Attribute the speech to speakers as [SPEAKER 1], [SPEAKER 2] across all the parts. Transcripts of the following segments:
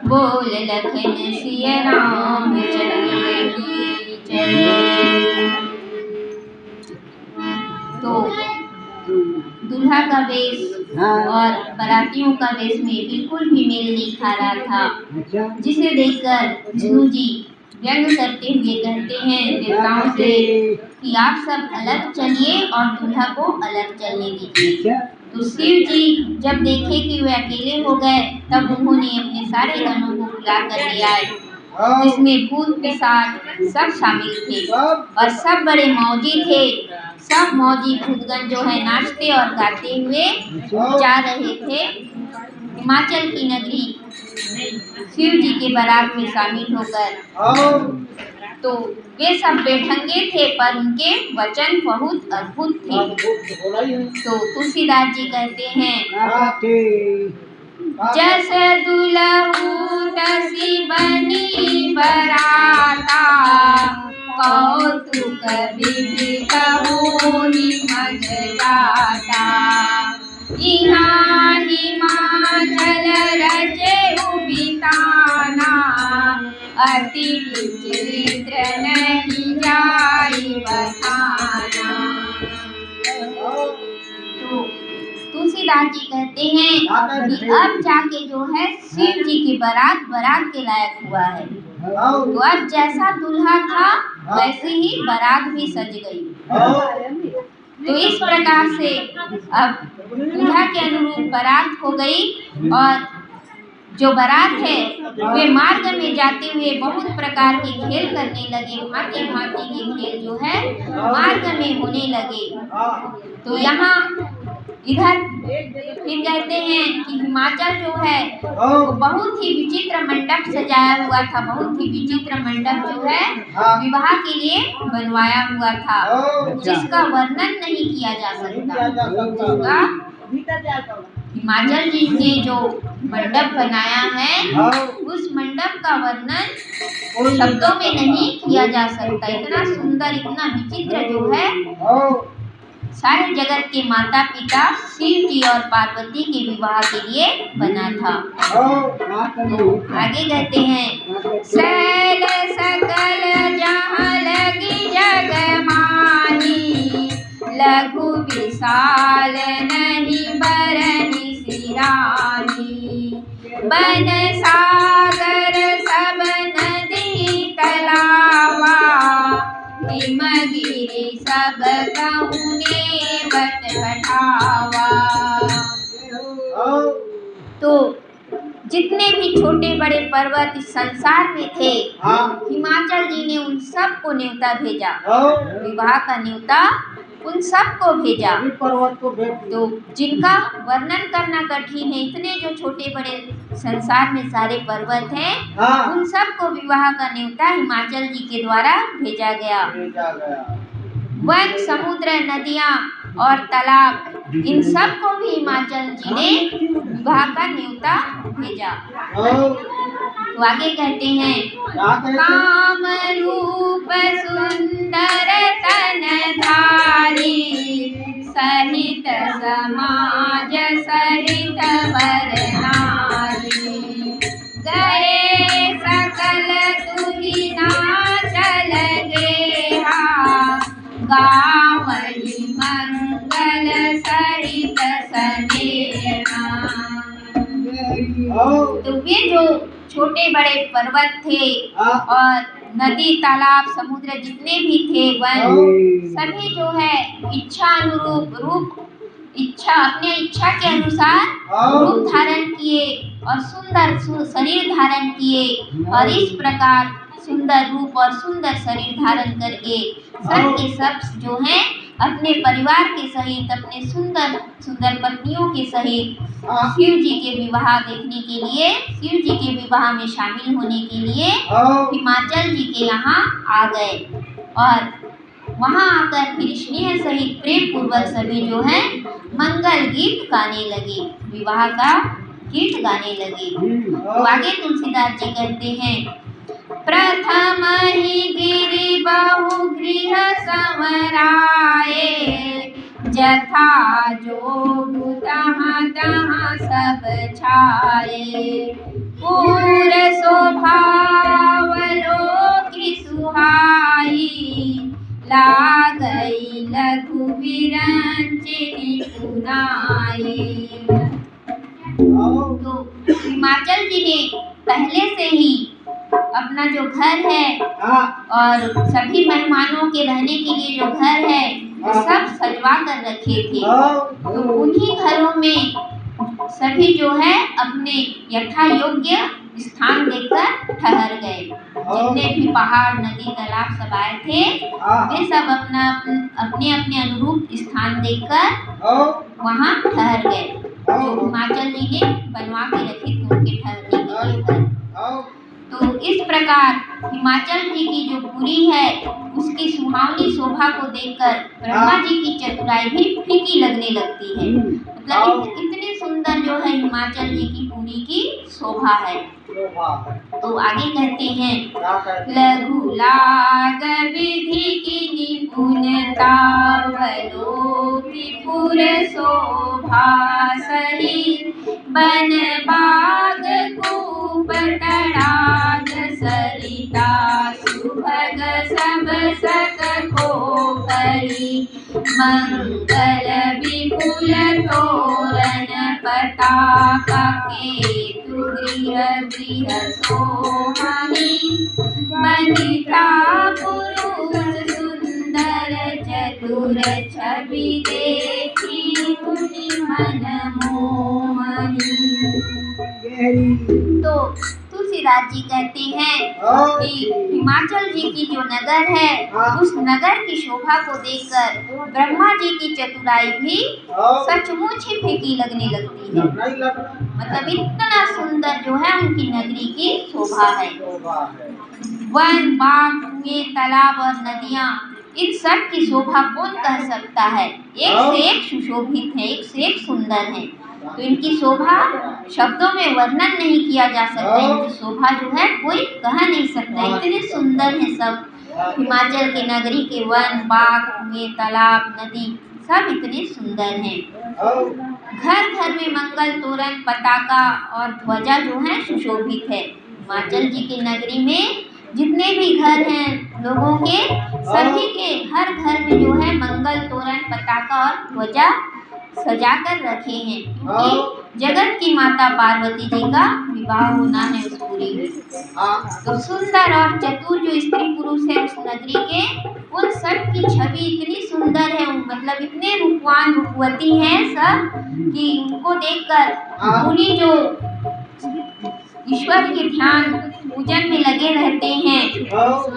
[SPEAKER 1] बोल लखन सिया रामचंद्र की जय। तो दूल्हा का वेश और बारातियों का वेश में बिल्कुल भी मेल नहीं खा रहा था, जिसे देखकर विष्णु जी व्यंग करते हुए कहते हैं देवताओं से कि आप सब अलग चलिए और दूल्हा को अलग चलने दीजिए। तो शिव जी जब देखे कि वे अकेले हो गए, तब उन्होंने अपने सारे गणों को बुला कर ले आए, जिसमें भूत पिशाच सब शामिल थे और सब बड़े मौजी थे। सब मौजी भूतगण जो है नाचते और गाते हुए जा रहे थे हिमाचल की नगरी शिव जी के बारात में शामिल होकर। तो वे सब बेढंगे थे पर उनके वचन बहुत अद्भुत थे। तो तुलसीदास जी कहते हैं जस दुलहु तसी बनी बराता, कौतुक विदित होई मज जाता। इहाँ हिमाचल रचेउ बिताना, अति विचित्र नहीं जाई बखाना। तुलसीदास जी कहते हैं कि अब जाके जो है शिव जी की बारात के लायक हुआ है। तो अब जैसा दूल्हा था वैसे ही बारात भी सज गई। तो इस प्रकार से अब दूल्हा के अनुरूप बारात हो गई और जो बारात है वे मार्ग में जाते हुए बहुत प्रकार के खेल करने लगे, भांति भांति के खेल जो है मार्ग में होने लगे। तो यहाँ इधर फिर कहते हैं कि हिमाचल जो है वो बहुत ही विचित्र मंडप सजाया हुआ था, बहुत ही विचित्र मंडप जो है विवाह के लिए बनवाया हुआ था, जिसका वर्णन नहीं किया जा सकता। हिमाचल जी ने जो मंडप बनाया है उस मंडप का वर्णन शब्दों में नहीं किया जा सकता। इतना सुंदर, इतना विचित्र जो है सारे जगत के माता पिता शिव जी और पार्वती के विवाह के लिए बना था। आगे कहते हैं सैल सकल जहाँ लगी जग माही, लघु विशाल नहीं बरनी सिराही। बन सागर सब नदी तलावा, हिमगिरि सब कहुने बत बढ़ावा। तो जितने भी छोटे बड़े पर्वत इस संसार में थे, हिमाचल जी ने उन सब को न्योता भेजा, विवाह का न्योता उन सब को भेजा। तो जिनका वर्णन करना कठिन है, इतने जो छोटे बड़े संसार में सारे पर्वत हैं, उन सब को विवाह का न्योता हिमाचल जी के द्वारा भेजा गया। वन, समुद्र, नदियाँ और तालाब, इन सब को भी हिमाचल जी ने विवाह का न्योता भेजा। तो आगे कहते हैं काम रूप सुंदर तन धारी, सहित समाज सहित वर नारी। गए सकल तुहिना चल गेहा, गावई मंगल सहित सनेहा। तो वे जो छोटे बड़े पर्वत थे और नदी तालाब समुद्र जितने भी थे, वन सभी जो है इच्छा अनुरूप रूप अपने इच्छा के अनुसार रूप धारण किए और सुंदर शरीर धारण किए। और इस प्रकार सुंदर रूप और सुंदर शरीर धारण करके सब के सब जो हैं अपने परिवार के सहित, अपने सुंदर सुंदर पत्नियों के सहित शिव जी के विवाह देखने के लिए, शिव जी के विवाह में शामिल होने के लिए हिमाचल जी के यहाँ आ गए। और वहाँ आकर फिर स्नेह सहित प्रेम पूर्वक सभी जो है मंगल गीत गाने लगे, विवाह का गीत गाने लगे। तो आगे तुलसीदास जी कहते हैं प्रथम ही गिरि बहु गृह संवराए, जथा जोगु तहाँ तहाँ सब छाए। पूर नाई। तो हिमाचल जी ने पहले से ही अपना जो घर है और सभी मेहमानों के रहने के लिए जो घर है वो सब सजवा कर रखे थे। तो उन्हीं घरों में सभी जो है अपने यथा योग्य स्थान देकर ठहर गए। जितने भी पहाड़ नदी तालाब सब आए थे वे सब अपने अपने अनुरूप स्थान देखकर वहाँ ठहर गए, जो हिमाचल जी ने बनवा के रखे थे उनके ठहरने के लिए घर। तो इस प्रकार हिमाचल जी की जो पुरी है उसकी सुहावनी शोभा को देखकर ब्रह्मा जी की चतुराई भी फीकी लगने लगती है। मतलब इतनी सुंदर जो है हिमाचल जी की पुरी की शोभा है। तो आगे कहते हैं, लघु लाग विधि की निपुणता भलो त्रिपुर शोभा सही, बन बाग कूप तड़ाग सरिता सुभग सब सक को करी, मंगल विपुल तोरण पताका केतु गृह गृह सोहानी, बनिता पुरुष सुंदर चतुर छवि देखी मुनि मन मोहनी। तो तुलसीदास जी कहते हैं कि हिमाचल जी की जो नगर है उस नगर की शोभा को देखकर ब्रह्मा जी की चतुराई भी सचमुच ही फीकी लगने लगती है। मतलब इतना सुंदर जो है उनकी नगरी की शोभा है। वन बाग कुएं तालाब और नदियाँ इन सब की शोभा कौन कह सकता है, एक से एक सुशोभित है, एक से एक सुंदर है। तो इनकी शोभा शब्दों में वर्णन नहीं किया जा सकता, इनकी शोभा जो है कोई कह नहीं सकता, इतने सुंदर है सब। हिमाचल की नगरी के वन बाग कुएं तालाब नदी सब इतने सुंदर हैं। घर घर में मंगल तोरण पताका और ध्वजा जो है सुशोभित है। हिमाचल जी की नगरी में जितने भी घर हैं लोगों के, सभी के हर घर में जो है मंगल तोरण पताका और ध्वजा सजा कर रखे हैं, क्योंकि जगत की माता पार्वती जी का विवाह होना है उस पुरी में। तो सुंदर और चतुर जो स्त्री पुरुष है उस नगरी के, उन सब की छवि इतनी सुंदर है, मतलब इतने रूपवान रूपवती हैं सब कि उनको देखकर मुनि जो ईश्वर के ध्यान पूजन में लगे रहते हैं,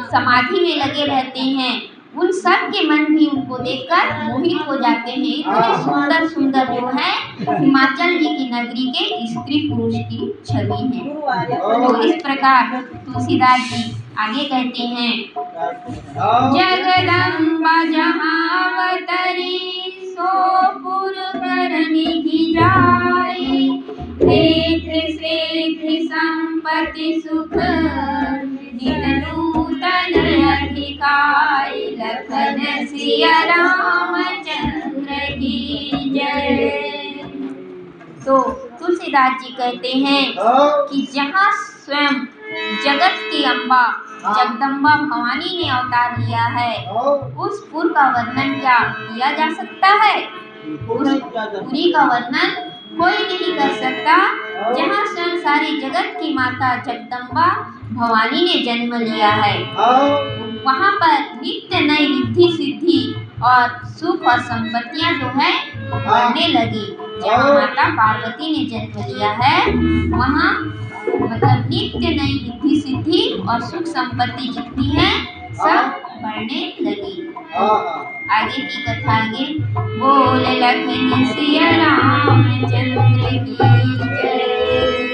[SPEAKER 1] समाधि में लगे रहते हैं, उन सब के मन भी उनको देखकर मोहित हो जाते हैं। इतने सुंदर सुंदर जो है हिमाचल जी की नगरी के स्त्री पुरुष की छवि है। तो इस प्रकार तुलसीदास जी आगे कहते हैं, जगदम्बा जहाँ अवतरी सोपुर करनी की जाई, देख श्रेष्ठ संपत्ति सुख नित नूतन अधिकाई, लखन सिया रामचंद्र की जय। तो तुलसीदास जी कहते हैं कि जहाँ स्वयं जगत की अम्बा जगदम्बा भवानी ने अवतार लिया है, उस पुर का वर्णन क्या किया जा सकता है? उस पुरी का वर्णन कोई नहीं कर सकता जहाँ स्वयं सारी जगत की माता जगदम्बा भवानी ने जन्म लिया है। वहाँ पर नित्य नई रिद्धि सिद्धि और सुख और संपत्तियाँ जो है बढ़ने लगी। जहाँ माता पार्वती ने जन्म लिया है वहाँ मतलब नित्य नई रिद्धि सिद्धि और सुख संपत्ति जितनी है सब बढ़ने लगी। आगे की कथा आगे, बोल लखन सिया रामचंद्र की जय।